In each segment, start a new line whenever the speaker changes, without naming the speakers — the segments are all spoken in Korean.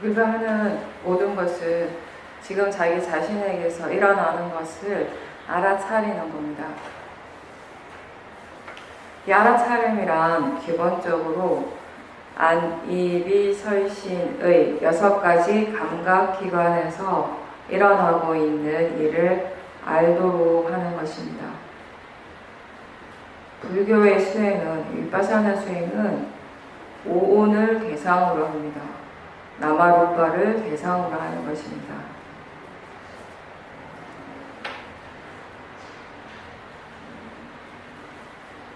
우리가 하는 모든 것은 지금 자기 자신에게서 일어나는 것을 알아차리는 겁니다. 이 알아차림이란 기본적으로 안이비설신의 6가지 감각기관에서 일어나고 있는 일을 알도록 하는 것입니다. 불교의 수행은, 윗바사나 수행은 오온을 대상으로 합니다. 나마루파를 대상으로 하는 것입니다.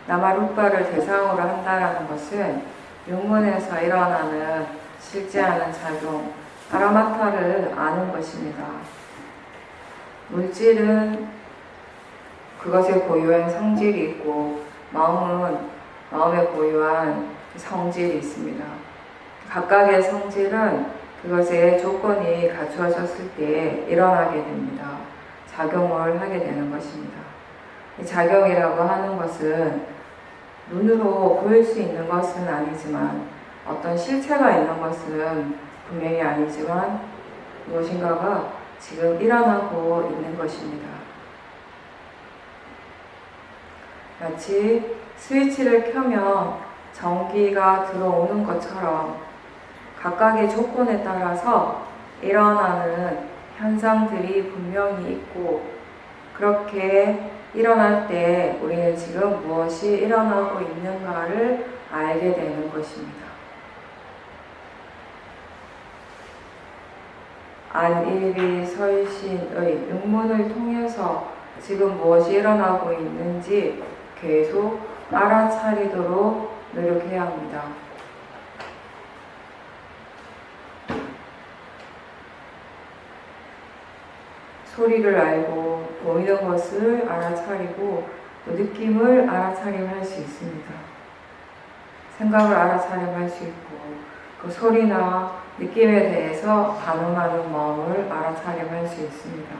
나마루파를 대상으로 한다는 것은 육문에서 일어나는 실제하는 작용, 파라마타를 아는 것입니다. 물질은 그것에 고유한 성질이 있고 마음은 마음에 고유한 성질이 있습니다. 각각의 성질은 그것의 조건이 갖추어졌을 때 일어나게 됩니다. 작용을 하게 되는 것입니다. 이 작용이라고 하는 것은 눈으로 보일 수 있는 것은 아니지만 어떤 실체가 있는 것은 분명히 아니지만 무엇인가가 지금 일어나고 있는 것입니다. 마치 스위치를 켜면 전기가 들어오는 것처럼 각각의 조건에 따라서 일어나는 현상들이 분명히 있고, 그렇게 일어날 때 우리는 지금 무엇이 일어나고 있는가를 알게 되는 것입니다. 안일비설신의 육문을 통해서 지금 무엇이 일어나고 있는지 계속 알아차리도록 노력해야 합니다. 소리를 알고 보이는 것을 알아차리고 또 느낌을 알아차림할 수 있습니다. 생각을 알아차림할 수 있고 그 소리나 느낌에 대해서 반응하는 마음을 알아차림할 수 있습니다.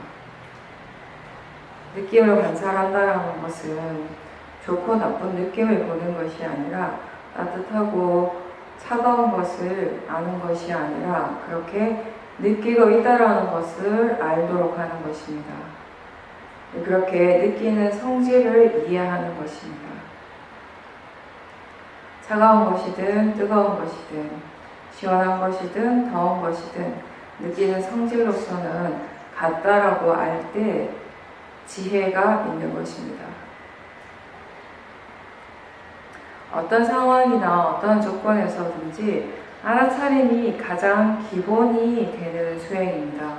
느낌을 관찰한다는 것은 좋고 나쁜 느낌을 보는 것이 아니라 따뜻하고 차가운 것을 아는 것이 아니라 그렇게 느끼고 있다라는 것을 알도록 하는 것입니다. 그렇게 느끼는 성질을 이해하는 것입니다. 차가운 것이든 뜨거운 것이든 시원한 것이든 더운 것이든 느끼는 성질로서는 같다라고 알 때 지혜가 있는 것입니다. 어떤 상황이나 어떤 조건에서든지 알아차림이 가장 기본이 되는 수행입니다.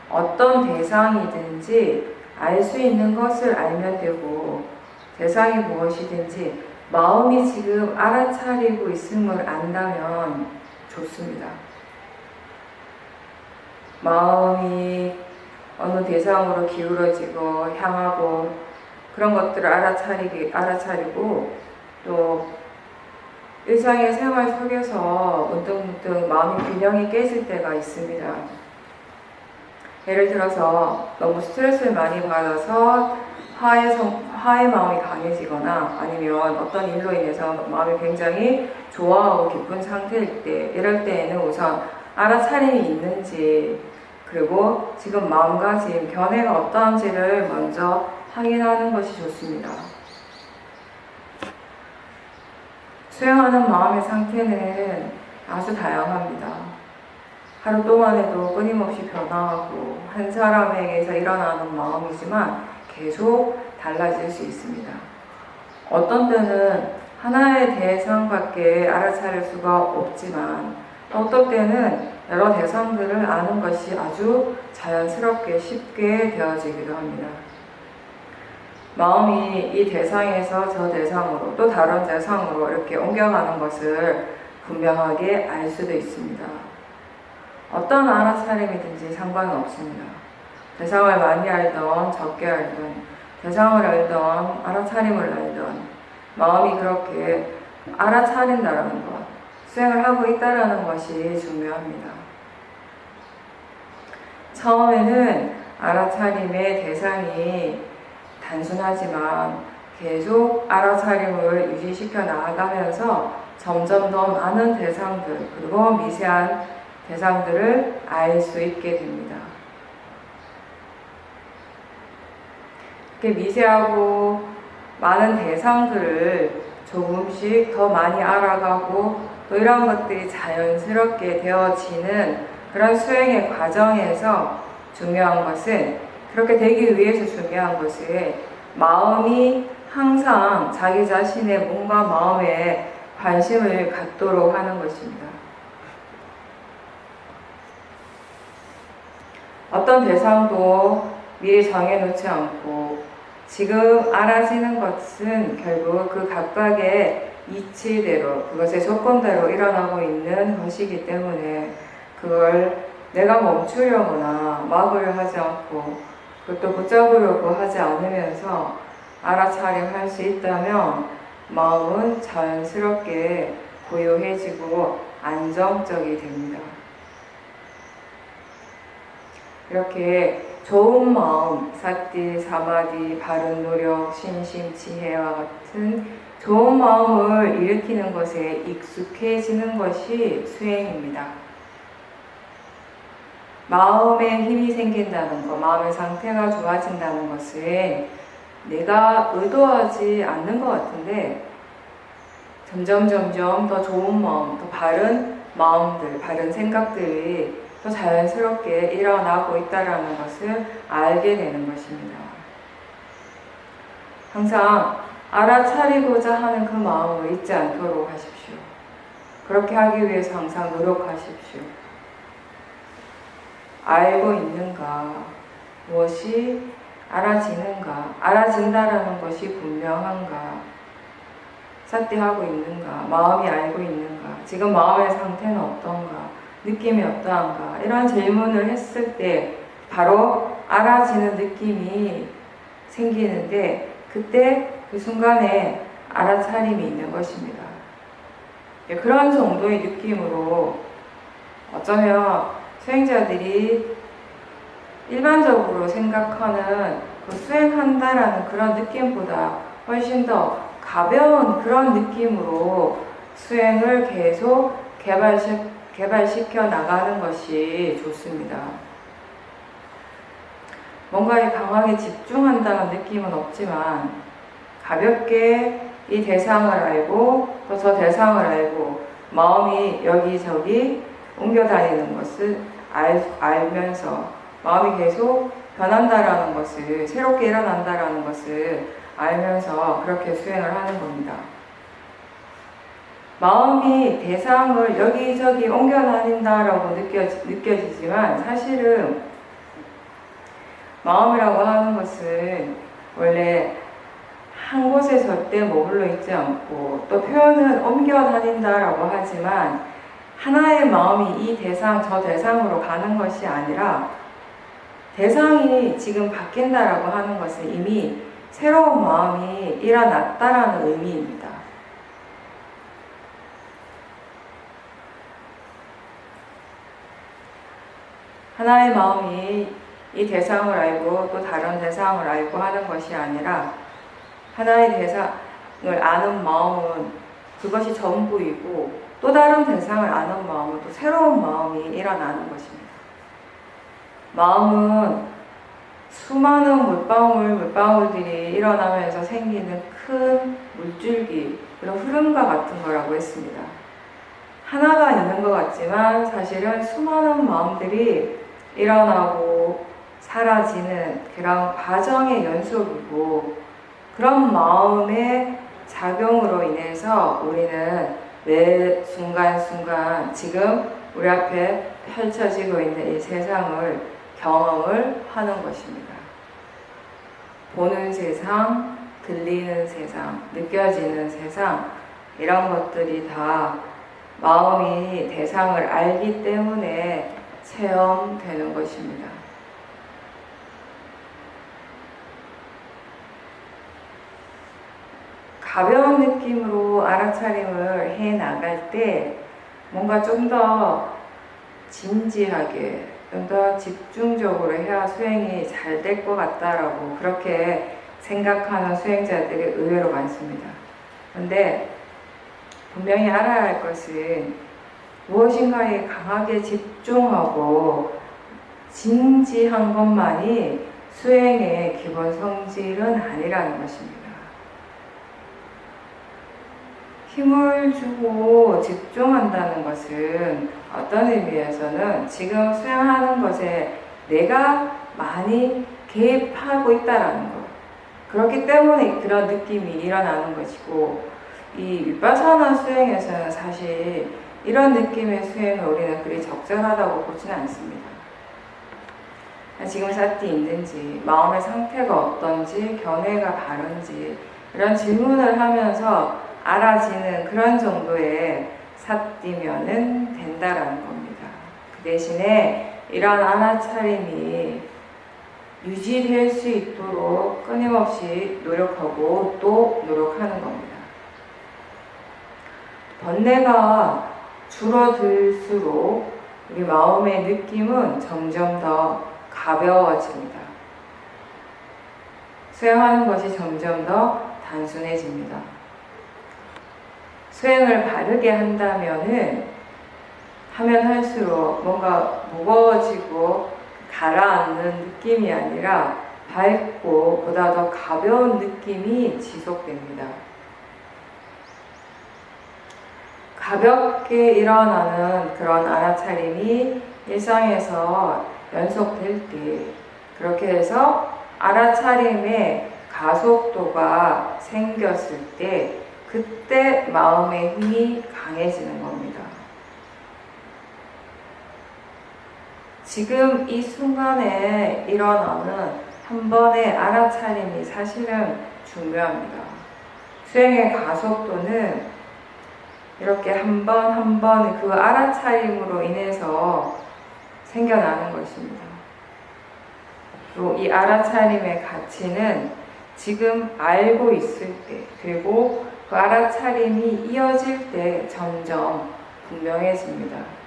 어떤 대상이든지 알 수 있는 것을 알면 되고, 대상이 무엇이든지 마음이 지금 알아차리고 있음을 안다면 좋습니다. 마음이 어느 대상으로 기울어지고 향하고 그런 것들을 알아차리고 또 일상의 생활 속에서 문득문득 마음의 균형이 깨질 때가 있습니다. 예를 들어서 너무 스트레스를 많이 받아서 화의 마음이 강해지거나 아니면 어떤 일로 인해서 마음이 굉장히 좋아하고 기쁜 상태일 때, 이럴 때에는 우선 알아차림이 있는지, 그리고 지금 마음가짐, 견해가 어떠한지를 먼저 확인하는 것이 좋습니다. 수행하는 마음의 상태는 아주 다양합니다. 하루 동안에도 끊임없이 변화하고 한 사람에게서 일어나는 마음이지만 계속 달라질 수 있습니다. 어떤 때는 하나의 대상밖에 알아차릴 수가 없지만 어떤 때는 여러 대상들을 아는 것이 아주 자연스럽게 쉽게 되어지기도 합니다. 마음이 이 대상에서 저 대상으로 또 다른 대상으로 이렇게 옮겨가는 것을 분명하게 알 수도 있습니다. 어떤 알아차림이든지 상관은 없습니다. 대상을 많이 알던 적게 알던, 대상을 알던 알아차림을 알던, 마음이 그렇게 알아차린다라는 것, 수행을 하고 있다라는 것이 중요합니다. 처음에는 알아차림의 대상이 단순하지만 계속 알아차림을 유지시켜 나아가면서 점점 더 많은 대상들, 그리고 미세한 대상들을 알 수 있게 됩니다. 이렇게 미세하고 많은 대상들을 조금씩 더 많이 알아가고 또 이런 것들이 자연스럽게 되어지는 그런 수행의 과정에서 중요한 것은, 그렇게 되기 위해서 중요한 것은 마음이 항상 자기 자신의 몸과 마음에 관심을 갖도록 하는 것입니다. 어떤 대상도 미리 정해놓지 않고 지금 알아지는 것은 결국 그 각각의 이치대로, 그것의 조건대로 일어나고 있는 것이기 때문에 그걸 내가 멈추려거나 막으려 하지 않고 그것도 붙잡으려고 하지 않으면서 알아차림할 수 있다면 마음은 자연스럽게 고요해지고 안정적이 됩니다. 이렇게 좋은 마음, 사티, 사마디, 바른 노력, 신심, 지혜와 같은 좋은 마음을 일으키는 것에 익숙해지는 것이 수행입니다. 마음에 힘이 생긴다는 것, 마음의 상태가 좋아진다는 것은 내가 의도하지 않는 것 같은데 점점 더 좋은 마음, 더 바른 마음들, 바른 생각들이 더 자연스럽게 일어나고 있다는 것을 알게 되는 것입니다. 항상 알아차리고자 하는 그 마음을 잊지 않도록 하십시오. 그렇게 하기 위해서 항상 노력하십시오. 알고 있는가? 무엇이 알아지는가? 알아진다라는 것이 분명한가? 사티하고 있는가? 마음이 알고 있는가? 지금 마음의 상태는 어떤가? 느낌이 어떠한가? 이런 질문을 했을 때 바로 알아지는 느낌이 생기는데 그때 그 순간에 알아차림이 있는 것입니다. 그런 정도의 느낌으로 어쩌면 수행자들이 일반적으로 생각하는 그 수행한다라는 그런 느낌보다 훨씬 더 가벼운 그런 느낌으로 수행을 계속 개발시켜 나가는 것이 좋습니다. 뭔가에 강하게 집중한다는 느낌은 없지만 가볍게 이 대상을 알고 또 저 대상을 알고 마음이 여기저기 옮겨다니는 것을 알면서 마음이 계속 변한다라는 것을, 새롭게 일어난다라는 것을 알면서 그렇게 수행을 하는 겁니다. 마음이 대상을 여기저기 옮겨다닌다라고 느껴지지만 사실은 마음이라고 하는 것은 원래 한 곳에 절대 머물러 있지 않고 또 표현은 옮겨다닌다라고 하지만 하나의 마음이 이 대상, 저 대상으로 가는 것이 아니라 대상이 지금 바뀐다라고 하는 것은 이미 새로운 마음이 일어났다라는 의미입니다. 하나의 마음이 이 대상을 알고 또 다른 대상을 알고 하는 것이 아니라 하나의 대상을 아는 마음은 그것이 전부이고 또 다른 대상을 아는 마음은 또 새로운 마음이 일어나는 것입니다. 마음은 수많은 물방울들이 일어나면서 생기는 큰 물줄기, 그런 흐름과 같은 거라고 했습니다. 하나가 있는 것 같지만 사실은 수많은 마음들이 일어나고 사라지는 그런 과정의 연속이고 그런 마음의 작용으로 인해서 우리는 매 순간순간 지금 우리 앞에 펼쳐지고 있는 이 세상을 경험을 하는 것입니다. 보는 세상, 들리는 세상, 느껴지는 세상, 이런 것들이 다 마음이 대상을 알기 때문에 체험되는 것입니다. 가벼운 느낌으로 알아차림을 해 나갈 때 뭔가 좀 더 진지하게, 좀 더 집중적으로 해야 수행이 잘 될 것 같다라고 그렇게 생각하는 수행자들이 의외로 많습니다. 그런데 분명히 알아야 할 것은 무엇인가에 강하게 집중하고 진지한 것만이 수행의 기본 성질은 아니라는 것입니다. 힘을 주고 집중한다는 것은 어떤 의미에서는 지금 수행하는 것에 내가 많이 개입하고 있다는 것. 그렇기 때문에 그런 느낌이 일어나는 것이고, 이 위파사나 수행에서는 사실 이런 느낌의 수행을 우리는 그리 적절하다고 보지는 않습니다. 지금 사티 있는지, 마음의 상태가 어떤지, 견해가 바른지 이런 질문을 하면서 알아지는 그런 정도의 사티면은 된다라는 겁니다. 그 대신에 이런 알아차림이 유지될 수 있도록 끊임없이 노력하고 또 노력하는 겁니다. 번뇌가 줄어들수록 우리 마음의 느낌은 점점 더 가벼워집니다. 수행하는 것이 점점 더 단순해집니다. 수행을 바르게 하면 할수록 뭔가 무거워지고 가라앉는 느낌이 아니라 밝고 보다 더 가벼운 느낌이 지속됩니다. 가볍게 일어나는 그런 알아차림이 일상에서 연속될 때, 그렇게 해서 알아차림의 가속도가 생겼을 때, 그때 마음의 힘이 강해지는 겁니다. 지금 이 순간에 일어나는 한 번의 알아차림이 사실은 중요합니다. 수행의 가속도는 이렇게 한 번 한 번 그 알아차림으로 인해서 생겨나는 것입니다. 또 이 알아차림의 가치는 지금 알고 있을 때, 그리고 그 알아차림이 이어질 때 점점 분명해집니다.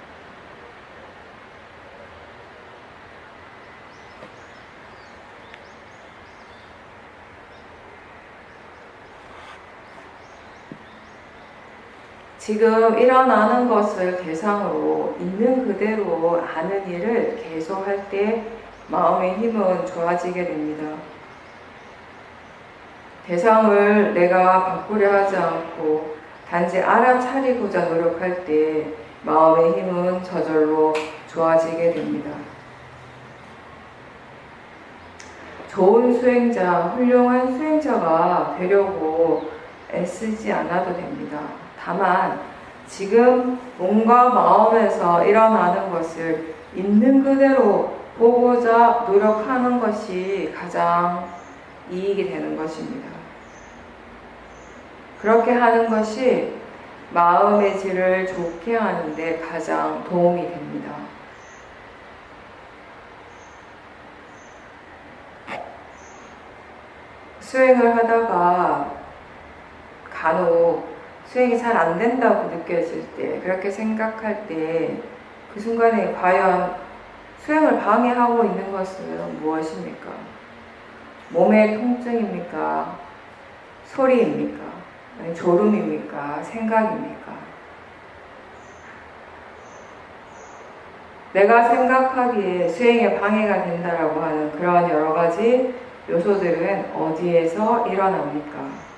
지금 일어나는 것을 대상으로 있는 그대로 아는 일을 계속할 때 마음의 힘은 좋아지게 됩니다. 대상을 내가 바꾸려 하지 않고 단지 알아차리고자 노력할 때 마음의 힘은 저절로 좋아지게 됩니다. 좋은 수행자, 훌륭한 수행자가 되려고 애쓰지 않아도 됩니다. 다만 지금 몸과 마음에서 일어나는 것을 있는 그대로 보고자 노력하는 것이 가장 이익이 되는 것입니다. 그렇게 하는 것이 마음의 질을 좋게 하는 데 가장 도움이 됩니다. 수행을 하다가 간혹 수행이 잘 안 된다고 느껴질 때, 그렇게 생각할 때 그 순간에 과연 수행을 방해하고 있는 것은 무엇입니까? 몸의 통증입니까? 소리입니까? 아니, 졸음입니까? 생각입니까? 내가 생각하기에 수행에 방해가 된다라고 하는 그런 여러 가지 요소들은 어디에서 일어납니까?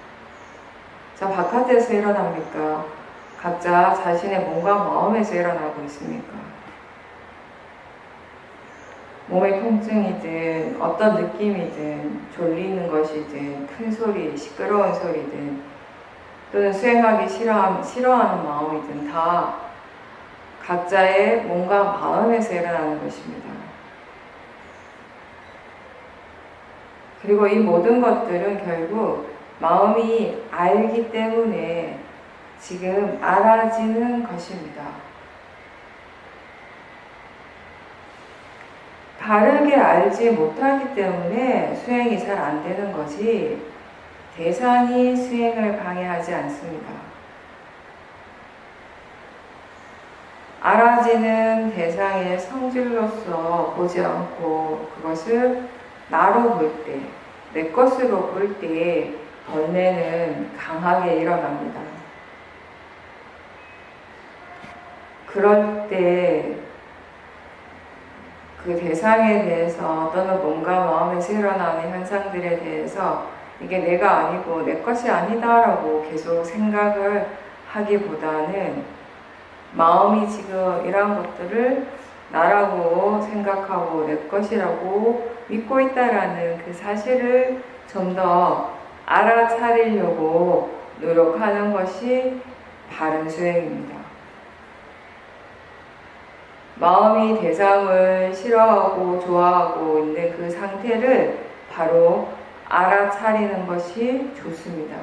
자, 바깥에서 일어납니까? 각자 자신의 몸과 마음에서 일어나고 있습니까? 몸의 통증이든 어떤 느낌이든 졸리는 것이든 큰 소리, 시끄러운 소리든 또는 수행하기 싫어하는 마음이든 다 각자의 몸과 마음에서 일어나는 것입니다. 그리고 이 모든 것들은 결국 마음이 알기 때문에 지금 알아지는 것입니다. 바르게 알지 못하기 때문에 수행이 잘 안 되는 거지 대상이 수행을 방해하지 않습니다. 알아지는 대상의 성질로서 보지 않고 그것을 나로 볼 때, 내 것으로 볼 때 번뇌는 강하게 일어납니다. 그럴 때 그 대상에 대해서 또는 뭔가 마음에서 일어나는 현상들에 대해서 이게 내가 아니고 내 것이 아니다라고 계속 생각을 하기보다는 마음이 지금 이러한 것들을 나라고 생각하고 내 것이라고 믿고 있다라는 그 사실을 좀 더 알아차리려고 노력하는 것이 바른 수행입니다. 마음이 대상을 싫어하고 좋아하고 있는 그 상태를 바로 알아차리는 것이 좋습니다.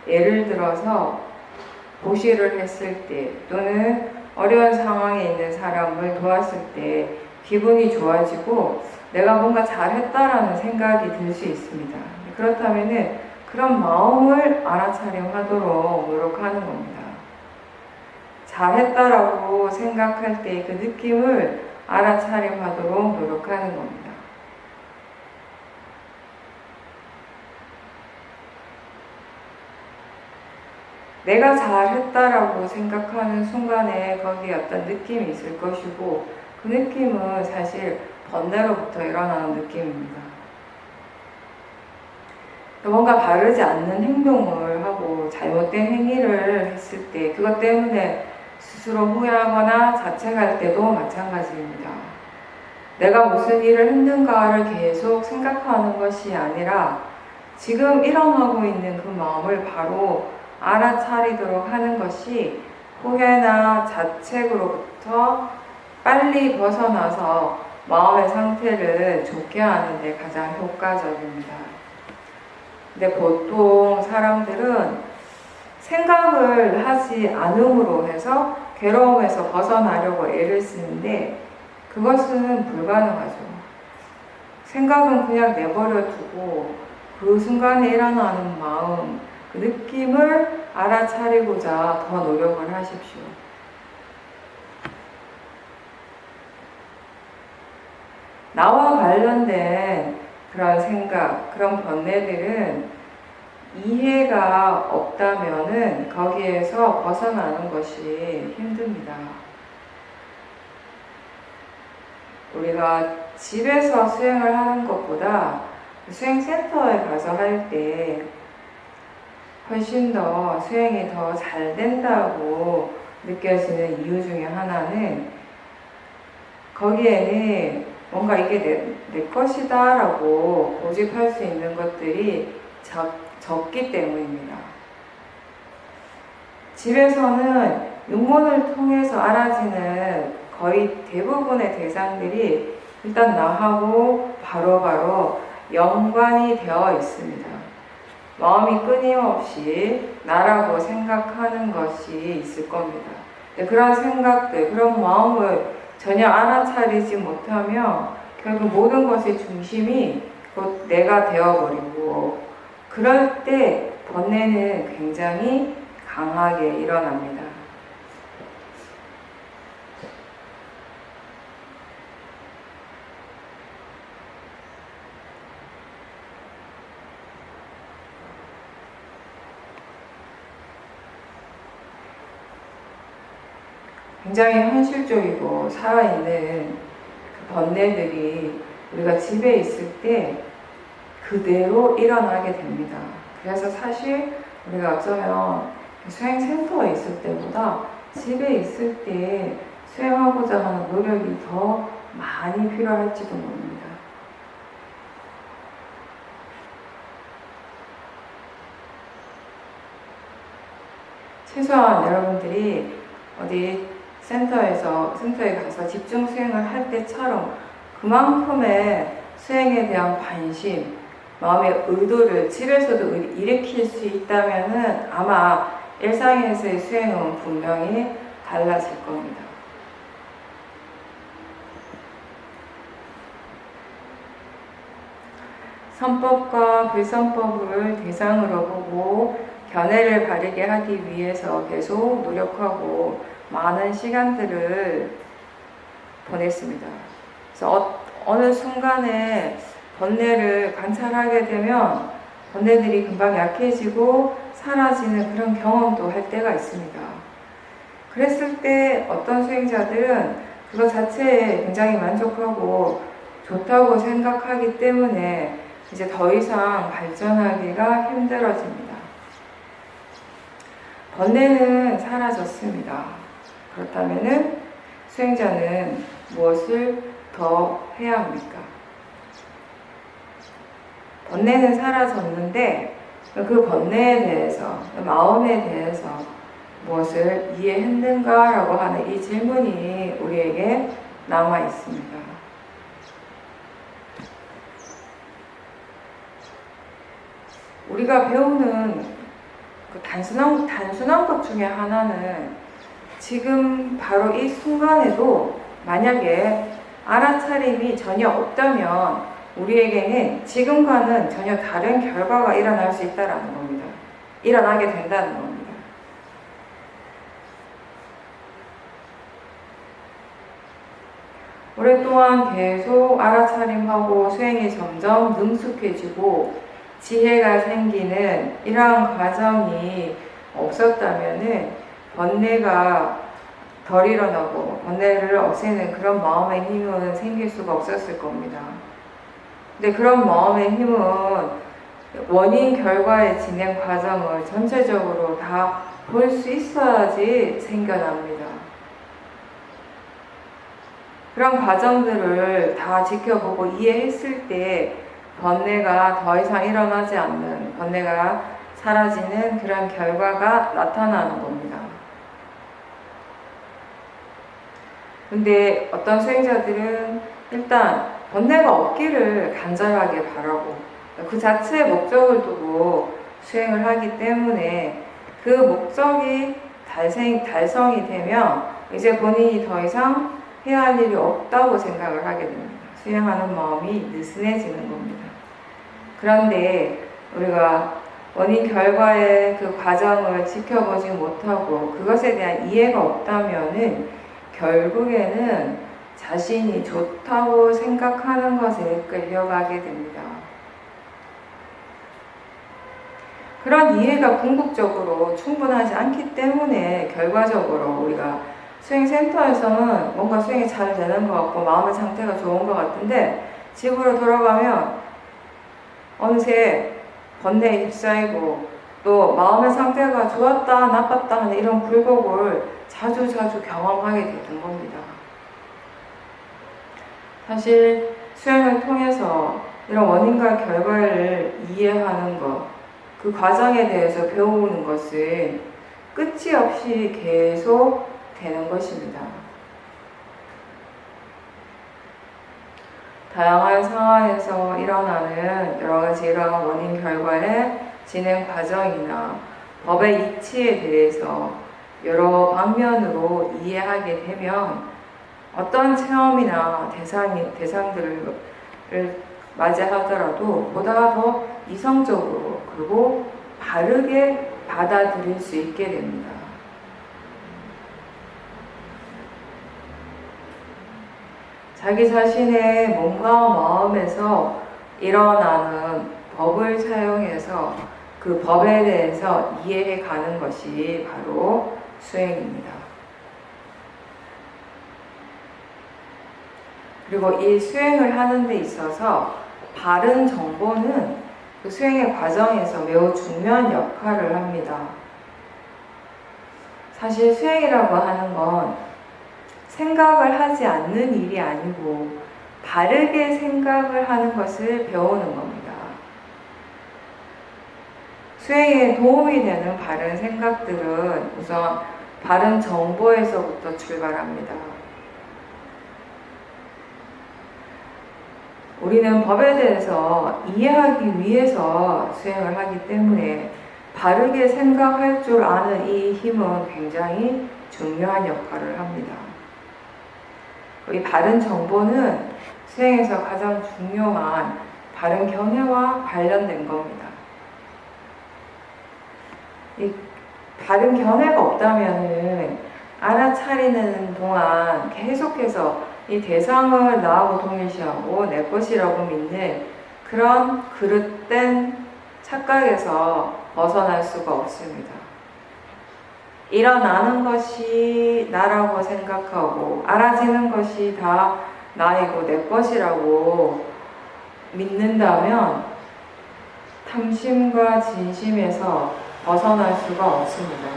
예를 들어서 보시를 했을 때 또는 어려운 상황에 있는 사람을 도왔을 때 기분이 좋아지고 내가 뭔가 잘했다라는 생각이 들 수 있습니다. 그렇다면 그런 마음을 알아차림하도록 노력하는 겁니다. 잘했다라고 생각할 때 그 느낌을 알아차림하도록 노력하는 겁니다. 내가 잘했다라고 생각하는 순간에 거기에 어떤 느낌이 있을 것이고 그 느낌은 사실 번뇌로부터 일어나는 느낌입니다. 뭔가 바르지 않는 행동을 하고 잘못된 행위를 했을 때 그것 때문에 스스로 후회하거나 자책할 때도 마찬가지입니다. 내가 무슨 일을 했는가를 계속 생각하는 것이 아니라 지금 일어나고 있는 그 마음을 바로 알아차리도록 하는 것이 후회나 자책으로부터 빨리 벗어나서 마음의 상태를 좋게 하는 데 가장 효과적입니다. 근데 보통 사람들은 생각을 하지 않음으로 해서 괴로움에서 벗어나려고 애를 쓰는데 그것은 불가능하죠. 생각은 그냥 내버려 두고 그 순간에 일어나는 마음, 그 느낌을 알아차리고자 더 노력을 하십시오. 나와 관련된 그런 생각, 그런 번뇌들은 이해가 없다면은 거기에서 벗어나는 것이 힘듭니다. 우리가 집에서 수행을 하는 것보다 수행센터에 가서 할 때 훨씬 더 수행이 더 잘 된다고 느껴지는 이유 중에 하나는 거기에는 뭔가 이게 내 것이다 라고 고집할 수 있는 것들이 적기 때문입니다. 집에서는 육문을 통해서 알아지는 거의 대부분의 대상들이 일단 나하고 바로바로 연관이 되어 있습니다. 마음이 끊임없이 나라고 생각하는 것이 있을 겁니다. 그런 생각들, 그런 마음을 전혀 알아차리지 못하면 결국 모든 것의 중심이 곧 내가 되어버리고 그럴 때 번뇌는 굉장히 강하게 일어납니다. 굉장히 현실적이고 살아있는 그 번뇌들이 우리가 집에 있을 때 그대로 일어나게 됩니다. 그래서 사실 우리가 어쩌면 수행센터에 있을 때보다 집에 있을 때 수행하고자 하는 노력이 더 많이 필요할지도 모릅니다. 최소한 여러분들이 어디 센터에 가서 집중 수행을 할 때처럼 그만큼의 수행에 대한 관심, 마음의 의도를 집에서도 일으킬 수 있다면은 아마 일상에서의 수행은 분명히 달라질 겁니다. 선법과 불선법을 대상으로 보고 견해를 바르게 하기 위해서 계속 노력하고 많은 시간들을 보냈습니다. 그래서 어느 순간에 번뇌를 관찰하게 되면 번뇌들이 금방 약해지고 사라지는 그런 경험도 할 때가 있습니다. 그랬을 때 어떤 수행자들은 그것 자체에 굉장히 만족하고 좋다고 생각하기 때문에 이제 더 이상 발전하기가 힘들어집니다. 번뇌는 사라졌습니다. 그렇다면 수행자는 무엇을 더 해야 합니까? 번뇌는 사라졌는데 그 번뇌에 대해서, 마음에 대해서 무엇을 이해했는가? 라고 하는 이 질문이 우리에게 남아 있습니다. 우리가 배우는 그 단순한 것 중에 하나는 지금 바로 이 순간에도 만약에 알아차림이 전혀 없다면 우리에게는 지금과는 전혀 다른 결과가 일어날 수 있다는 겁니다. 일어나게 된다는 겁니다. 오랫동안 계속 알아차림하고 수행이 점점 능숙해지고 지혜가 생기는 이러한 과정이 없었다면은 번뇌가 덜 일어나고 번뇌를 없애는 그런 마음의 힘은 생길 수가 없었을 겁니다. 근데 그런 마음의 힘은 원인 결과의 진행 과정을 전체적으로 다 볼 수 있어야지 생겨납니다. 그런 과정들을 다 지켜보고 이해했을 때 번뇌가 더 이상 일어나지 않는, 번뇌가 사라지는 그런 결과가 나타나는 겁니다. 근데 어떤 수행자들은 일단 번뇌가 없기를 간절하게 바라고 그 자체의 목적을 두고 수행을 하기 때문에 그 목적이 달성이 되면 이제 본인이 더 이상 해야 할 일이 없다고 생각을 하게 됩니다. 수행하는 마음이 느슨해지는 겁니다. 그런데 우리가 원인 결과의 그 과정을 지켜보지 못하고 그것에 대한 이해가 없다면은 결국에는 자신이 좋다고 생각하는 것에 끌려가게 됩니다. 그런 이해가 궁극적으로 충분하지 않기 때문에 결과적으로 우리가 수행센터에서는 뭔가 수행이 잘 되는 것 같고 마음의 상태가 좋은 것 같은데 집으로 돌아가면 어느새 번뇌에 휩싸이고 또 마음의 상태가 좋았다 나빴다 하는 이런 굴곡을 자주 경험하게 되는 겁니다. 사실 수행을 통해서 이런 원인과 결과를 이해하는 것, 그 과정에 대해서 배우는 것은 끝이 없이 계속 되는 것입니다. 다양한 상황에서 일어나는 여러 가지 이러한 원인 결과의 진행 과정이나 법의 이치에 대해서 여러 방면으로 이해하게 되면 어떤 체험이나 대상들을 맞이하더라도 보다 더 이성적으로 그리고 바르게 받아들일 수 있게 됩니다. 자기 자신의 몸과 마음에서 일어나는 법을 사용해서 그 법에 대해서 이해해 가는 것이 바로 수행입니다. 그리고 이 수행을 하는 데 있어서 바른 정보는 그 수행의 과정에서 매우 중요한 역할을 합니다. 사실 수행이라고 하는 건 생각을 하지 않는 일이 아니고 바르게 생각을 하는 것을 배우는 겁니다. 수행에 도움이 되는 바른 생각들은 우선 바른 정보에서부터 출발합니다. 우리는 법에 대해서 이해하기 위해서 수행을 하기 때문에 바르게 생각할 줄 아는 이 힘은 굉장히 중요한 역할을 합니다. 이 바른 정보는 수행에서 가장 중요한 바른 견해와 관련된 겁니다. 이 바른 견해가 없다면은 알아차리는 동안 계속해서 이 대상을 나하고 동일시하고 내 것이라고 믿는 그런 그릇된 착각에서 벗어날 수가 없습니다. 일어나는 것이 나라고 생각하고 알아지는 것이 다 나이고 내 것이라고 믿는다면 탐심과 진심에서 벗어날 수가 없습니다.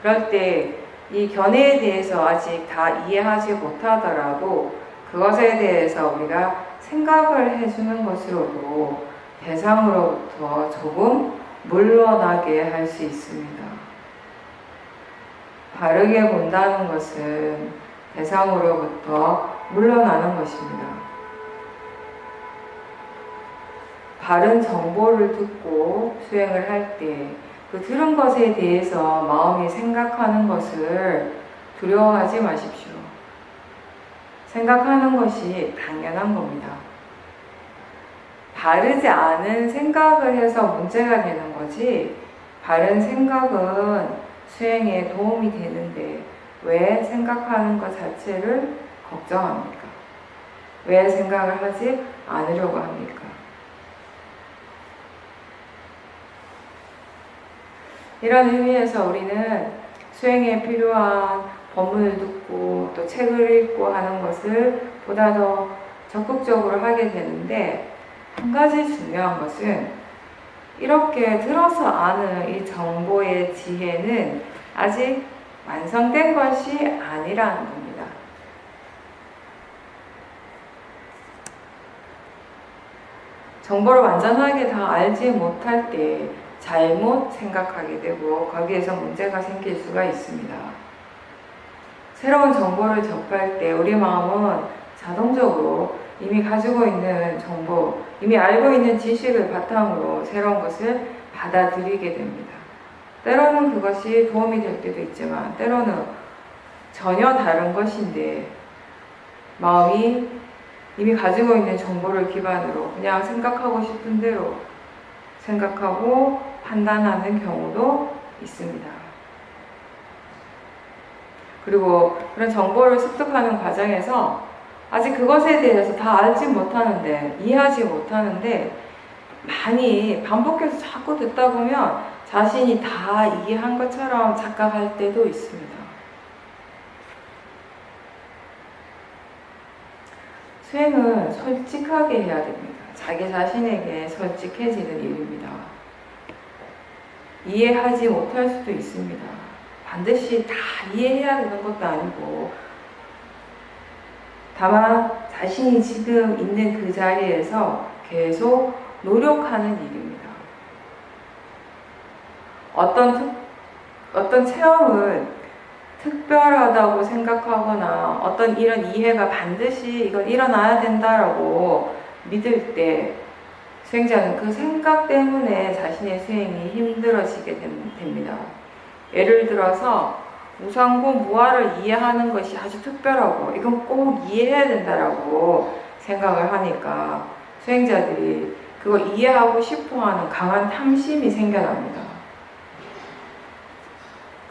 그럴 때 이 견해에 대해서 아직 다 이해하지 못하더라도 그것에 대해서 우리가 생각을 해주는 것으로도 대상으로부터 조금 물러나게 할 수 있습니다. 바르게 본다는 것은 대상으로부터 물러나는 것입니다. 바른 정보를 듣고 수행을 할 때 그 들은 것에 대해서 마음이 생각하는 것을 두려워하지 마십시오. 생각하는 것이 당연한 겁니다. 바르지 않은 생각을 해서 문제가 되는 거지, 바른 생각은 수행에 도움이 되는데 왜 생각하는 것 자체를 걱정합니까? 왜 생각을 하지 않으려고 합니까? 이런 의미에서 우리는 수행에 필요한 법문을 듣고 또 책을 읽고 하는 것을 보다 더 적극적으로 하게 되는데, 한 가지 중요한 것은 이렇게 들어서 아는 이 정보의 지혜는 아직 완성된 것이 아니라는 겁니다. 정보를 완전하게 다 알지 못할 때 잘못 생각하게 되고 거기에서 문제가 생길 수가 있습니다. 새로운 정보를 접할 때 우리 마음은 자동적으로 이미 가지고 있는 정보, 이미 알고 있는 지식을 바탕으로 새로운 것을 받아들이게 됩니다. 때로는 그것이 도움이 될 때도 있지만 때로는 전혀 다른 것인데 마음이 이미 가지고 있는 정보를 기반으로 그냥 생각하고 싶은 대로 생각하고 판단하는 경우도 있습니다. 그리고 그런 정보를 습득하는 과정에서 아직 그것에 대해서 다 알지 못하는데, 이해하지 못하는데 많이 반복해서 자꾸 듣다 보면 자신이 다 이해한 것처럼 착각할 때도 있습니다. 수행은 솔직하게 해야 됩니다. 자기 자신에게 솔직해지는 일입니다. 이해하지 못할 수도 있습니다. 반드시 다 이해해야 되는 것도 아니고, 다만 자신이 지금 있는 그 자리에서 계속 노력하는 일입니다. 어떤 체험을 특별하다고 생각하거나 어떤 이런 이해가 반드시 이건 일어나야 된다라고 믿을 때 수행자는 그 생각 때문에 자신의 수행이 힘들어지게 됩니다. 예를 들어서 우상고 무아를 이해하는 것이 아주 특별하고 이건 꼭 이해해야 된다라고 생각을 하니까 수행자들이 그걸 이해하고 싶어하는 강한 탐심이 생겨납니다.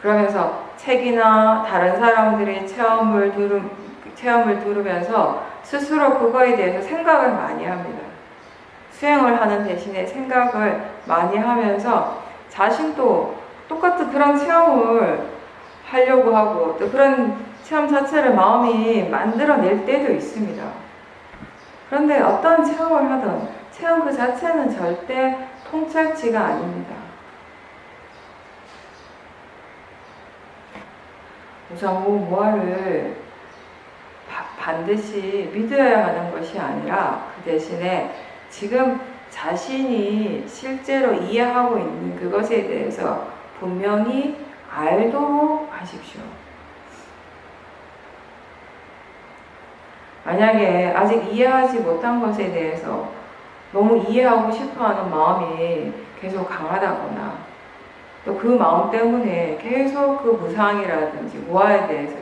그러면서 책이나 다른 사람들의 체험을 들으면서 스스로 그거에 대해서 생각을 많이 합니다. 수행을 하는 대신에 생각을 많이 하면서 자신도 똑같은 그런 체험을 하려고 하고 또 그런 체험 자체를 마음이 만들어낼 때도 있습니다. 그런데 어떤 체험을 하든 체험 그 자체는 절대 통찰치가 아닙니다. 우상고 무아를 반드시 믿어야 하는 것이 아니라 그 대신에 지금 자신이 실제로 이해하고 있는 그것에 대해서 분명히 알도록 하십시오. 만약에 아직 이해하지 못한 것에 대해서 너무 이해하고 싶어하는 마음이 계속 강하다거나 또 그 마음 때문에 계속 그 무상이라든지 무아에 대해서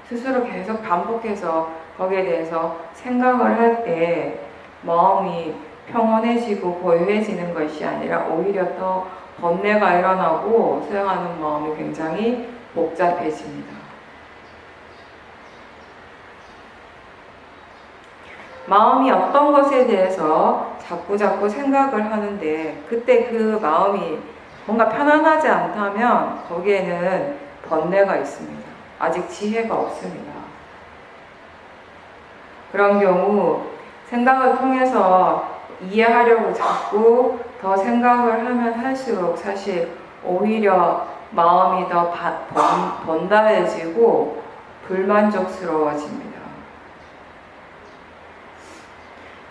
스스로 계속 반복해서 거기에 대해서 생각을 할 때 마음이 평온해지고 고요해지는 것이 아니라 오히려 더 번뇌가 일어나고 수행하는 마음이 굉장히 복잡해집니다. 마음이 어떤 것에 대해서 자꾸 생각을 하는데 그때 그 마음이 뭔가 편안하지 않다면 거기에는 번뇌가 있습니다. 아직 지혜가 없습니다. 그런 경우 생각을 통해서 이해하려고 자꾸 더 생각을 하면 할수록 사실 오히려 마음이 더 번다해지고 불만족스러워집니다.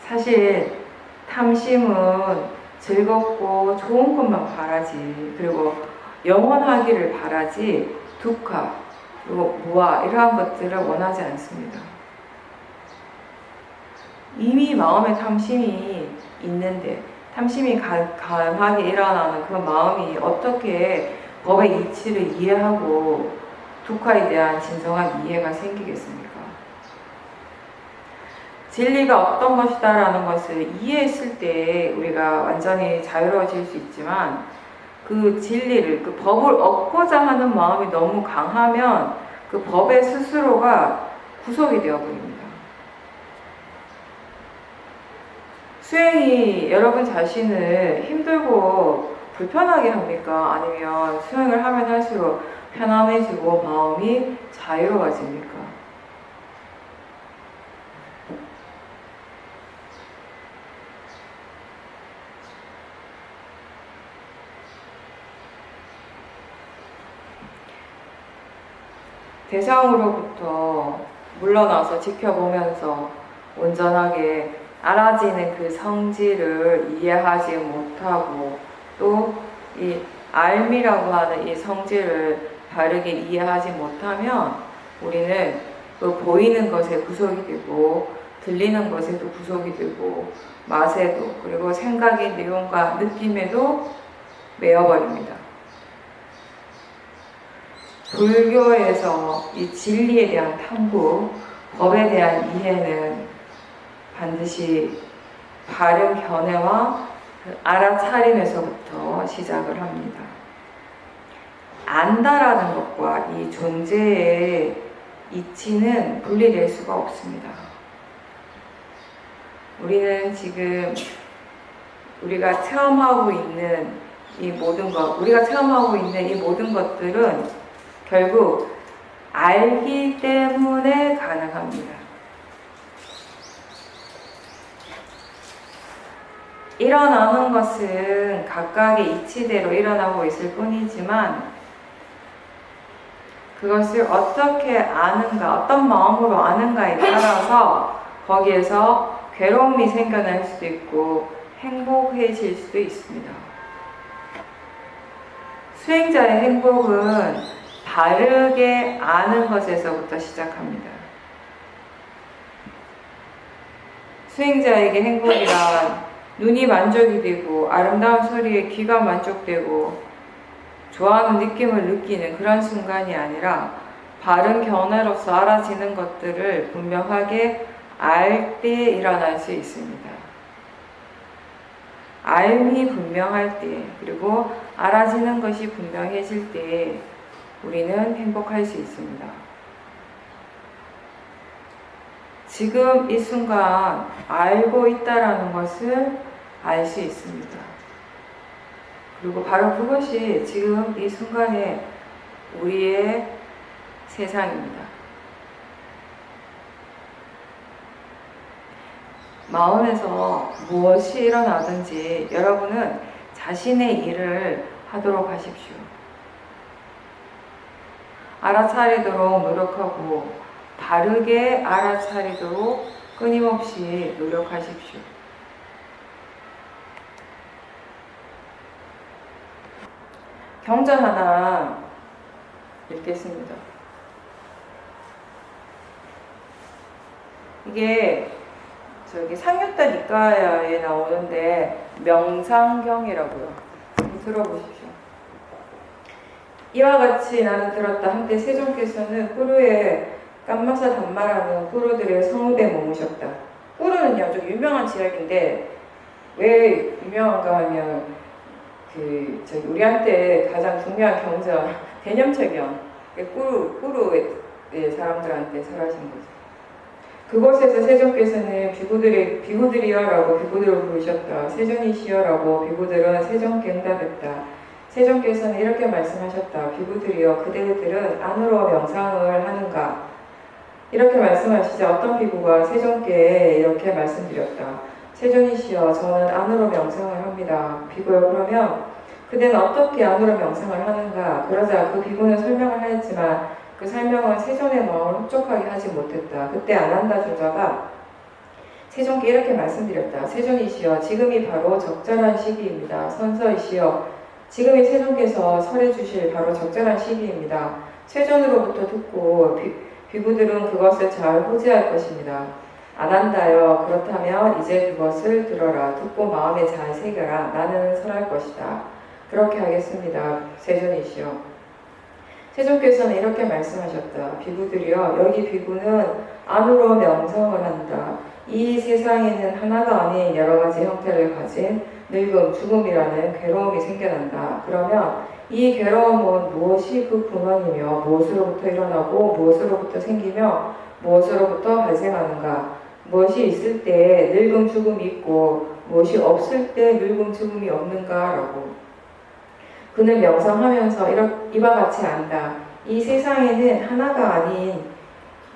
사실 탐심은 즐겁고 좋은 것만 바라지, 그리고 영원하기를 바라지, 두카 그리고 무아 이러한 것들을 원하지 않습니다. 이미 마음에 탐심이 있는데, 탐심이 강하게 일어나는 그 마음이 어떻게 법의 이치를 이해하고 두카에 대한 진정한 이해가 생기겠습니까? 진리가 어떤 것이다 라는 것을 이해했을 때 우리가 완전히 자유로워질 수 있지만, 그 진리를, 그 법을 얻고자 하는 마음이 너무 강하면 그 법의 스스로가 구속이 되어버립니다. 수행이 여러분 자신을 힘들고 불편하게 합니까? 아니면 수행을 하면 할수록 편안해지고 마음이 자유로워집니까? 대상으로부터 물러나서 지켜보면서 온전하게 알아지는 그 성질을 이해하지 못하고 또 이 알미라고 하는 이 성질을 바르게 이해하지 못하면 우리는 그 보이는 것에 구속이 되고 들리는 것에도 구속이 되고 맛에도 그리고 생각의 내용과 느낌에도 매여버립니다. 불교에서 이 진리에 대한 탐구, 법에 대한 이해는 반드시 바른 견해와 알아차림에서부터 시작을 합니다. 안다라는 것과 이 존재의 이치는 분리될 수가 없습니다. 우리는 지금 우리가 체험하고 있는 이 모든 것, 우리가 체험하고 있는 이 모든 것들은 결국 알기 때문에 가능합니다. 일어나는 것은 각각의 이치대로 일어나고 있을 뿐이지만 그것을 어떻게 아는가, 어떤 마음으로 아는가에 따라서 거기에서 괴로움이 생겨날 수도 있고 행복해질 수도 있습니다. 수행자의 행복은 바르게 아는 것에서부터 시작합니다. 수행자에게 행복이란 눈이 만족이 되고 아름다운 소리에 귀가 만족되고 좋아하는 느낌을 느끼는 그런 순간이 아니라 바른 견해로서 알아지는 것들을 분명하게 알 때 일어날 수 있습니다. 알미 분명할 때, 그리고 알아지는 것이 분명해질 때 우리는 행복할 수 있습니다. 지금 이 순간 알고 있다라는 것을 알 수 있습니다. 그리고 바로 그것이 지금 이 순간에 우리의 세상입니다. 마음에서 무엇이 일어나든지 여러분은 자신의 일을 하도록 하십시오. 알아차리도록 노력하고 바르게 알아차리도록 끊임없이 노력하십시오. 경전 하나 읽겠습니다. 이게 상유타 니까야에 나오는데 명상경이라고요. 들어보십시오. 이와 같이 나는 들었다. 한때 세종께서는 꾸루에 깜마사 단마라는 꾸루들의 성우대에 머무셨다. 꾸루는요, 좀 유명한 지역인데 왜 유명한가 하면 우리한테 가장 중요한 경전, 대념체경, 꾸루의 사람들한테 설하신 거죠. 그곳에서 세종께서는 비구들이여라고 비구들을 부르셨다. 세존이시여라고 비구들은 세종께 응답했다. 세존께서는 이렇게 말씀하셨다. 비구들이여 그대들은 안으로 명상을 하는가? 이렇게 말씀하시자 어떤 비구가 세존께 이렇게 말씀드렸다. 세존이시여 저는 안으로 명상을 합니다. 비구여 그러면 그대는 어떻게 안으로 명상을 하는가? 그러자 그 비구는 설명을 하였지만 그 설명은 세존의 마음을 흡족하게 하지 못했다. 그때 안한다 조자가 세존께 이렇게 말씀드렸다. 세존이시여 지금이 바로 적절한 시기입니다. 선서이시여 지금이 세존께서 설해 주실 바로 적절한 시기입니다. 세존으로부터 듣고 비구들은 그것을 잘 호지할 것입니다. 안한다여 그렇다면 이제 그것을 들어라. 듣고 마음에 잘 새겨라. 나는 설할 것이다. 그렇게 하겠습니다. 세존이시여. 세존께서는 이렇게 말씀하셨다. 비구들이여 여기 비구는 안으로 명상을 한다. 이 세상에는 하나가 아닌 여러 가지 형태를 가진 늙음, 죽음이라는 괴로움이 생겨난다. 그러면 이 괴로움은 무엇이 그 근원이며 무엇으로부터 일어나고 무엇으로부터 생기며 무엇으로부터 발생하는가? 무엇이 있을 때 늙음, 죽음이 있고 무엇이 없을 때 늙음, 죽음이 없는가라고. 그는 명상하면서 이와 같이 안다. 이 세상에는 하나가 아닌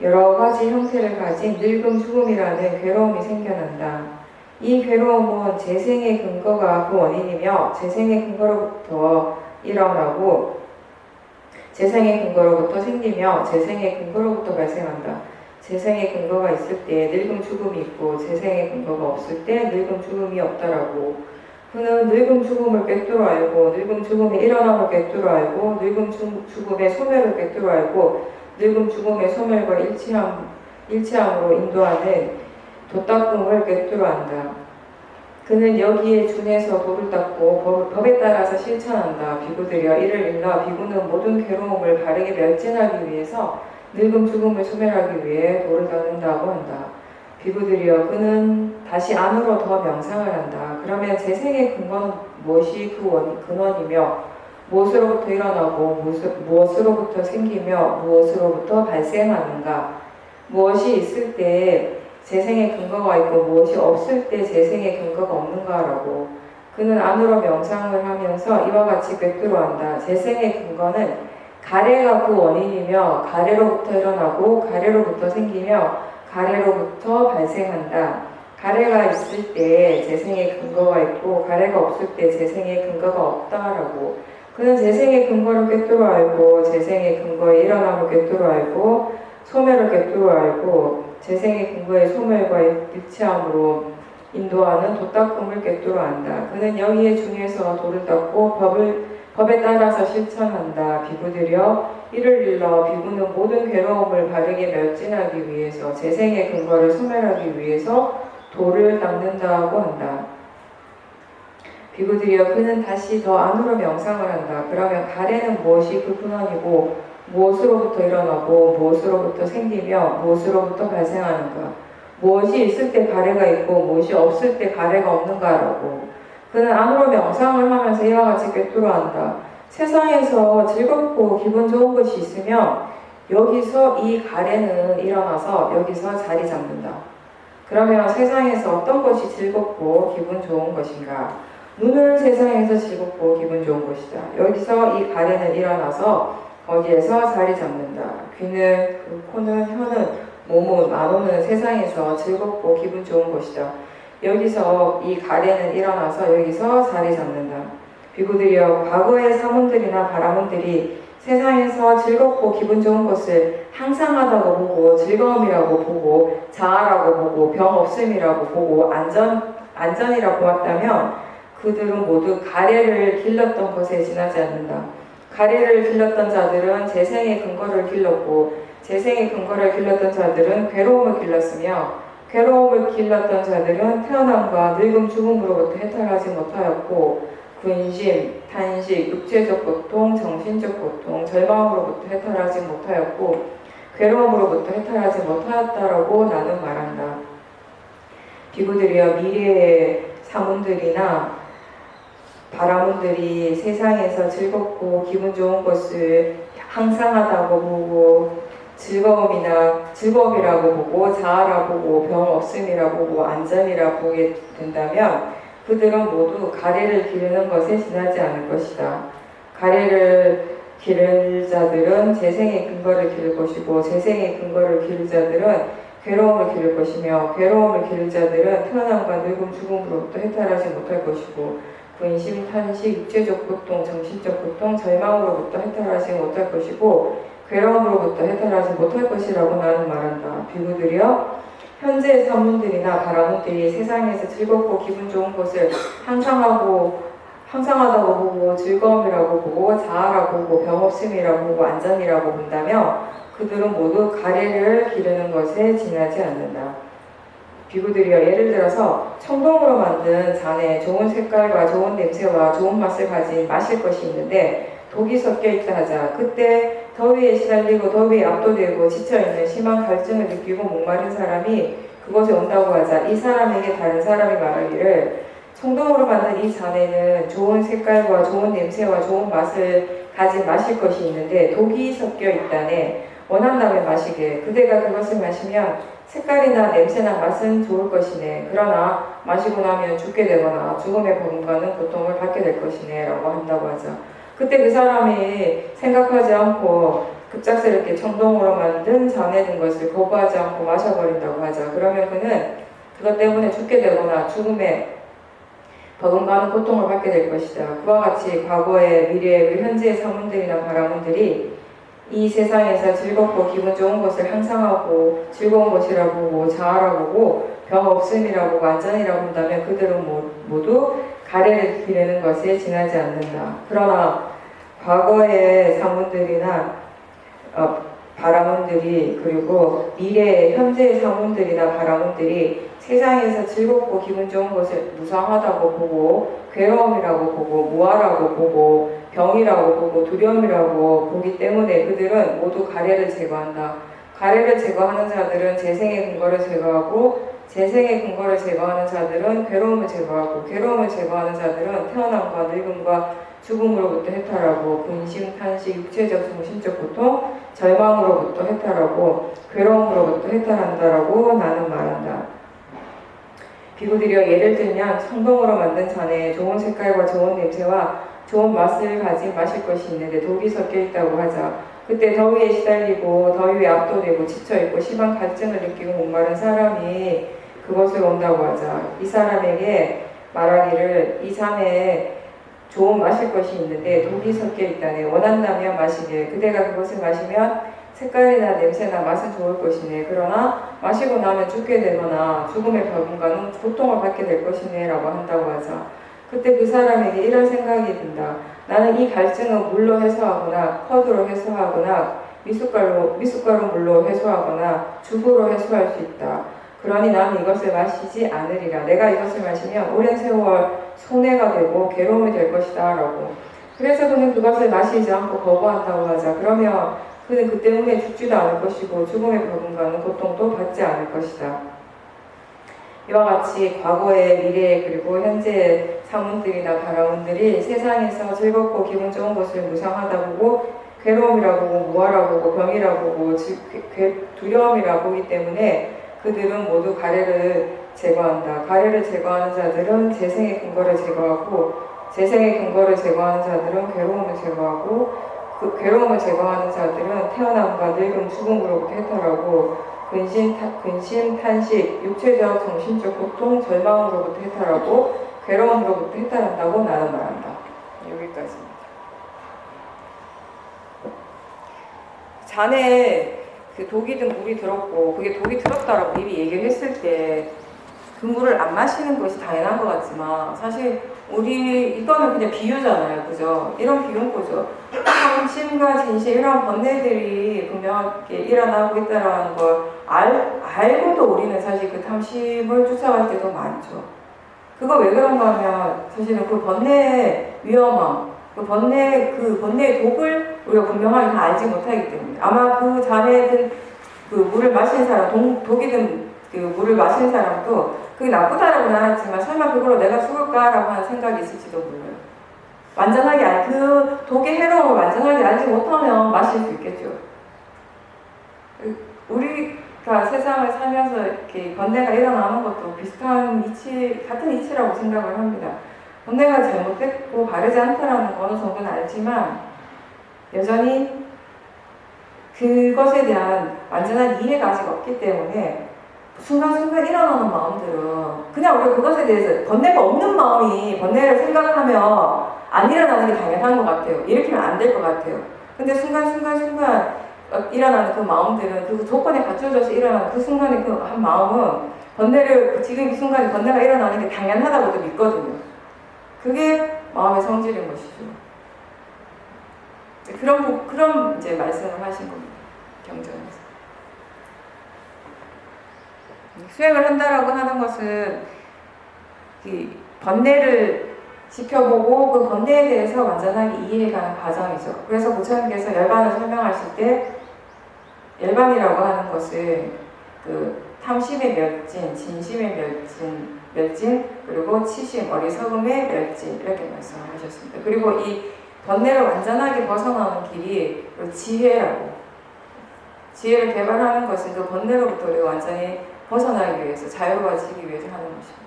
여러 가지 형태를 가진 늙음, 죽음이라는 괴로움이 생겨난다. 이 괴로움은 재생의 근거가 그 원인이며 재생의 근거로부터 일어나고 재생의 근거로부터 생기며 재생의 근거로부터 발생한다. 재생의 근거가 있을 때 늙음, 죽음이 있고 재생의 근거가 없을 때 늙음, 죽음이 없다라고. 그는 늙음, 죽음을 꿰뚫어 알고 늙음, 죽음의 일어남을 꿰뚫어 알고 늙음, 죽음의 소멸을 꿰뚫어 알고 늙음, 죽음의 소멸과 일치함으로 인도하는 도닦음을 꿰뚫어 안다. 그는 여기에 준해서 도를 닦고 법에 따라서 실천한다. 비구들이여 이를 일러 비구는 모든 괴로움을 바르게 멸진하기 위해서 늙음, 죽음을 소멸하기 위해 도를 닦는다고 한다. 비구들이여 그는 다시 안으로 더 명상을 한다. 그러면 재생의 근거는 무엇이 그 근원이며 무엇으로부터 일어나고 무엇으로부터 생기며 무엇으로부터 발생하는가? 무엇이 있을 때 재생의 근거가 있고 무엇이 없을 때 재생의 근거가 없는가라고. 그는 안으로 명상을 하면서 이와 같이 꿰뚫어 한다. 재생의 근거는 가래가 그 원인이며 가래로부터 일어나고 가래로부터 생기며 가래로부터 발생한다. 가래가 있을 때 재생의 근거가 있고 가래가 없을 때 재생의 근거가 없다라고. 그는 재생의 근거를 꿰뚫어 알고 재생의 근거의 일어남을 꿰뚫어 알고 소멸을 꿰뚫어 알고 재생의 근거의 소멸과 일치함으로 인도하는 도닦음을 꿰뚫어 안다. 그는 여기에 중에서 도를 닦고 법에 따라서 실천한다. 비구들여 이를 일러 비구는 모든 괴로움을 바르게 멸진하기 위해서 재생의 근거를 소멸하기 위해서 도를 닦는다고 한다. 비구들이여 그는 다시 더 안으로 명상을 한다. 그러면 가래는 무엇이 그 근원이고 무엇으로부터 일어나고 무엇으로부터 생기며 무엇으로부터 발생하는가? 무엇이 있을 때 가래가 있고 무엇이 없을 때 가래가 없는가라고. 그는 안으로 명상을 하면서 이와 같이 꿰뚫어 한다. 세상에서 즐겁고 기분 좋은 것이 있으면 여기서 이 가래는 일어나서 여기서 자리 잡는다. 그러면 세상에서 어떤 것이 즐겁고 기분 좋은 것인가? 눈은 세상에서 즐겁고 기분 좋은 것이다. 여기서 이 가래는 일어나서 거기에서 자리 잡는다. 귀는, 코는, 혀는, 몸은, 마음은 세상에서 즐겁고 기분 좋은 것이다. 여기서 이 가래는 일어나서 여기서 자리 잡는다. 비구들이여 과거의 사문들이나 바라문들이 세상에서 즐겁고 기분 좋은 것을 항상하다고 보고 즐거움이라고 보고 자아라고 보고 병 없음이라고 보고 안전이라고 보았다면 그들은 모두 가래를 길렀던 것에 지나지 않는다. 가래를 길렀던 자들은 재생의 근거를 길렀고 재생의 근거를 길렀던 자들은 괴로움을 길렀으며 괴로움을 길렀던 자들은 태어남과 늙음 죽음으로부터 해탈하지 못하였고 근심, 탄식, 육체적 고통, 정신적 고통, 절망으로부터 해탈하지 못하였고 괴로움으로부터 해탈하지 못하였다라고 나는 말한다. 비구들이여 미래의 사문들이나 바라문들이 세상에서 즐겁고 기분 좋은 것을 항상하다고 보고 즐거움이라고 보고 자아라고 보고 병 없음이라고 보고 안전이라고 보게 된다면 그들은 모두 가래를 기르는 것에 지나지 않을 것이다. 가래를 기를 자들은 재생의 근거를 기를 것이고 재생의 근거를 기를 자들은 괴로움을 기를 것이며 괴로움을 기를 자들은 태어남과 늙음 죽음으로부터 해탈하지 못할 것이고 근심, 탄식, 육체적 고통, 정신적 고통, 절망으로부터 해탈하지 못할 것이고 괴로움으로부터 해탈하지 못할 것이라고 나는 말한다. 비구들이여 현재의 산문들이나 바라문들이 세상에서 즐겁고 기분 좋은 것을 항상하다고 보고 즐거움이라고 보고 자아라고 보고 병없음이라고 보고 안전이라고 본다며 그들은 모두 가래를 기르는 것에 지나지 않는다. 비구들이여 예를 들어서 청동으로 만든 잔에 좋은 색깔과 좋은 냄새와 좋은 맛을 가진 마실 것이 있는데 독이 섞여 있다 하자. 그때 더위에 시달리고 더위에 압도되고 지쳐있는 심한 갈증을 느끼고 목마른 사람이 그곳에 온다고 하자. 이 사람에게 다른 사람이 말하기를 청동으로 만든 이 잔에는 좋은 색깔과 좋은 냄새와 좋은 맛을 가진 마실 것이 있는데 독이 섞여 있다네. 원한다면 마시게. 그대가 그것을 마시면 색깔이나 냄새나 맛은 좋을 것이네. 그러나 마시고 나면 죽게 되거나 죽음에 버금가는 고통을 받게 될 것이네 라고 한다고 하자. 그때 그 사람이 생각하지 않고 급작스럽게 청동으로 만든 잔에 든 것을 거부하지 않고 마셔버린다고 하자. 그러면 그는 그것 때문에 죽게 되거나 죽음에 버금가는 고통을 받게 될 것이다. 그와 같이 과거의, 미래의, 현재의 사문들이나 바라문들이 이 세상에서 즐겁고 기분 좋은 것을 항상하고 즐거운 것이라고 보고 자아라고 보고 병 없음이라고 보고 안전이라고 본다면 그들은 모두 가래를 기르는 것에 지나지 않는다. 그러나 과거의 사문들이나 바라문들이 그리고 미래의 현재의 사문들이나 바라문들이 세상에서 즐겁고 기분 좋은 것을 무상하다고 보고 괴로움이라고 보고 무아라고 보고 병이라고 보고 두려움이라고 보기 때문에 그들은 모두 가래를 제거한다. 가래를 제거하는 자들은 재생의 근거를 제거하고 재생의 근거를 제거하는 자들은 괴로움을 제거하고 괴로움을 제거하는 자들은 태어남과 늙음과 죽음으로부터 해탈하고 근심, 탄식, 육체적, 정신적 고통, 절망으로부터 해탈하고 괴로움으로부터 해탈한다라고 나는 말한다. 비구들이여 예를 들면 청동으로 만든 잔에 좋은 색깔과 좋은 냄새와 좋은 맛을 가진 마실 것이 있는데 독이 섞여 있다고 하자. 그때 더위에 시달리고 더위에 압도되고 지쳐있고 심한 갈증을 느끼고 목마른 사람이 그것을 온다고 하자. 이 사람에게 말하기를 이 잔에 좋은 마실 것이 있는데 독이 섞여 있다네. 원한다면 마시게. 그대가 그것을 마시면 색깔이나 냄새나 맛은 좋을 것이네. 그러나 마시고 나면 죽게 되거나 죽음에 버금가는 고통을 받게 될 것이네 라고 한다고 하자. 그때 그 사람에게 이런 생각이 든다. 나는 이 갈증은 물로 해소하거나 컵으로 해소하거나 미숫가루 물로 해소하거나 죽으로 해소할 수 있다. 그러니 나는 이것을 마시지 않으리라. 내가 이것을 마시면 오랜 세월 손해가 되고 괴로움이 될 것이다 라고. 그래서 그는 그것을 마시지 않고 거부한다고 하자. 그러면 그는 그 때문에 죽지도 않을 것이고 죽음에 버금가는 고통도 받지 않을 것이다. 이와 같이 과거의, 미래의 그리고 현재의 사문들이나 바라문들이 세상에서 즐겁고 기분 좋은 것을 무상하다고 보고 괴로움이라고 보고 무아라고 보고 병이라고 보고 두려움이라고 보기 때문에 그들은 모두 가래를 제거한다. 가래를 제거하는 자들은 재생의 근거를 제거하고 재생의 근거를 제거하는 자들은 괴로움을 제거하고 그 괴로움을 제거하는 자들은 태어남과 늙음, 죽음으로부터 해탈하고 근심, 탄식, 육체적, 정신적 고통, 절망으로부터 해탈하고 괴로움으로부터 해탈한다고 나는 말한다. 여기까지입니다. 잔에 그 독이 든 물이 들었고 그게 독이 들었다라고 미리 얘기를 했을 때 그 물을 안 마시는 것이 당연한 것 같지만 사실 이거는 그냥 비유잖아요. 그죠? 이런 비유는 거죠. 탐심과 진실 이런 번뇌들이 분명하게 일어나고 있다는 걸 알고도 우리는 사실 그 탐심을 쫓아갈 때도 많죠. 그거 왜 그런가 하면 사실은 그 번뇌의 위험함, 그 번뇌의 독을 우리가 분명하게 다 알지 못하기 때문에 아마 그 잔에 든 그 물을 마신 사람, 독이 든 그 물을 마신 사람도 그게 나쁘다라고는 안 했지만 설마 그걸로 내가 죽을까라고 하는 생각이 있을지도 몰라요. 완전하게 그 독의 해로움을 완전하게 알지 못하면 마실 수 있겠죠. 우리가 세상을 살면서 이렇게 번뇌가 일어나는 것도 비슷한 같은 이치라고 생각을 합니다. 번뇌가 잘못됐고 바르지 않다라는 거 어느 정도는 알지만 여전히 그것에 대한 완전한 이해가 아직 없기 때문에 순간순간 일어나는 마음들은 그냥 우리가 그것에 대해서 번뇌가 없는 마음이 번뇌를 생각하며 안 일어나는 게 당연한 것 같아요. 일으키면 안 될 것 같아요. 근데 순간 일어나는 그 마음들은 그 조건에 갖춰져서 일어나는 그 순간의 그 한 마음은 번뇌를 지금 이 순간에 번뇌가 일어나는 게 당연하다고도 믿거든요. 그게 마음의 성질인 것이죠. 그런 이제 말씀을 하신 겁니다. 경전에서. 수행을 한다라고 하는 것은 이 번뇌를 지켜보고 그 번뇌에 대해서 완전하게 이해해가는 과정이죠. 그래서 부처님께서 열반을 설명하실 때 열반이라고 하는 것은 그 탐심의 멸진, 진심의 멸진, 그리고 치심, 어리석음의 멸진 이렇게 말씀하셨습니다. 그리고 이 번뇌를 완전하게 벗어나는 길이 지혜라고. 지혜를 개발하는 것은 그 번뇌로부터 우리가 완전히 벗어나기 위해서, 자유로워지기 위해서 하는 것입니다.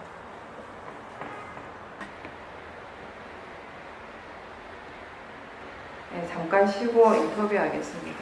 네, 잠깐 쉬고 인터뷰하겠습니다.